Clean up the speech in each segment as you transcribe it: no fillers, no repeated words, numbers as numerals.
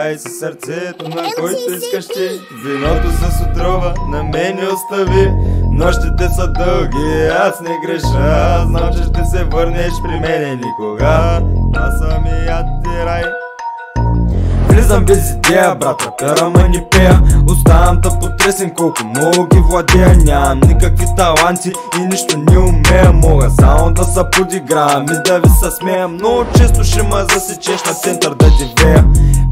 дай си сърцето, на който искаш ти. Виното с отрова на мен не остави. Нощите са дълги, аз не греша. Знам, че ще се върнеш при мене никога. Аз самият ти рай. Влизам без идея, брата, карама не пея. Оставам да потресен, колко много ги владея. Нямам никакви таланти и нищо не умея. Мога само да се подигравам и да ви се смея. Много често ще ме засечеш на център да дивея.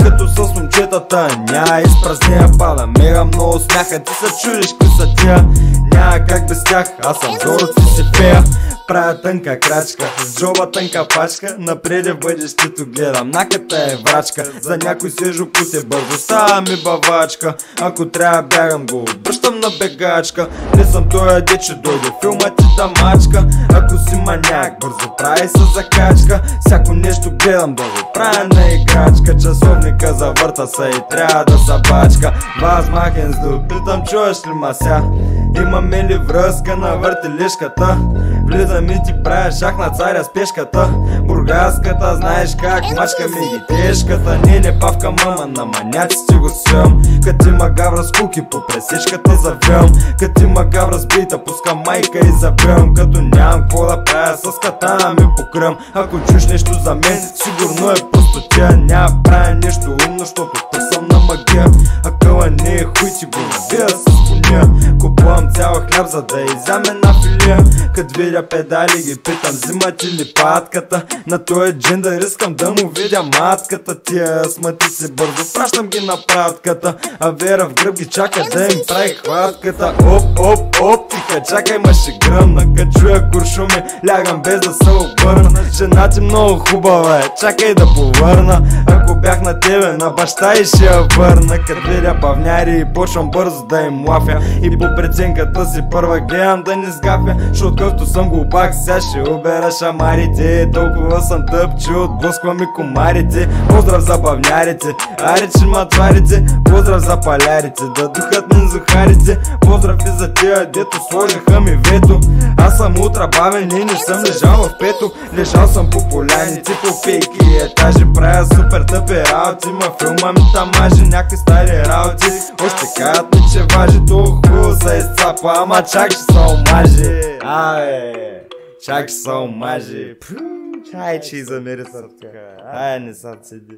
Като с момчетата няма изпразнея. Пада мега много смяха, ти се чудиш кои са тия. Няма как без тях, аз съм зороци си пея. Правя тънка крачка, с джоба тънка пачка. Напред в бъдещето гледам, наката е врачка. За някой свежо путе бързо става ми бавачка. Ако трябва бягам го обръщам на бегачка. Не съм тоя де, че дойде филмът и да мачка. Ако си маняк, бързо прави се закачка. Всяко нещо гледам да го правя на играчка. Часовника завърта се и трябва да се бачка. Възмахен зло, питам чуеш ли мася? Имаме ли връзка на въртележката? Влизам и ти правя шах на царя с пешката. Бургаската, знаеш как мачка ми ги тежката. Не павка мама, на маняците го свям. Кът има гавра с куки по пресечката завям. Кът има гавра с бита, пуска майка и забивам. Като нямам какво да правя, с катана ми покръм. Ако чуш нещо за мен, сигурно е просто тя. Няма правя нещо умно, защото тук съм на магия. Акъла не е хуй, ти го набия с коня. Купувам цял хляб, за да изям една филия. Кът видя педали ги питам, взимат ли патката. На този джендър искам да му видя матката. Тия смати се бързо, пращам ги на пратката. А Вера в гръб ги чака да им прави хватката. Оп, оп, оп, тиха, чакай ма ще гръмна. Кът чуя куршуми, лягам без да се обърна. Жена ти много хубава е, чакай да повърна. Ако бях на тебе, на баща и ще я върна. Кът видя бавняри и почвам бързо да им лафя. И по преценката си първа гледам да не сгафя. Шо къвто съм го пак, сега ще обера шамарите. Толкова съм тъп, че отблъсквам и комарите. Поздрав за бавнярите, аре че матварите. Поздрав за палярите, да духат нензухарите. Поздрав и за тия, дето сложиха ми вето. Аз съм утра бавен и не съм лежал в пето. Лежал съм по поляните, по пейки и етажи. Правя супер тъпи работи, ма филма ми тамажи. Някакви стари работи, още кажат ми, че важи. Толкова хубаво се изцапа, ама чак ще се омажи. Абе, чак ще се омажи. Чай, че и замери съртка. Ай, не са седи.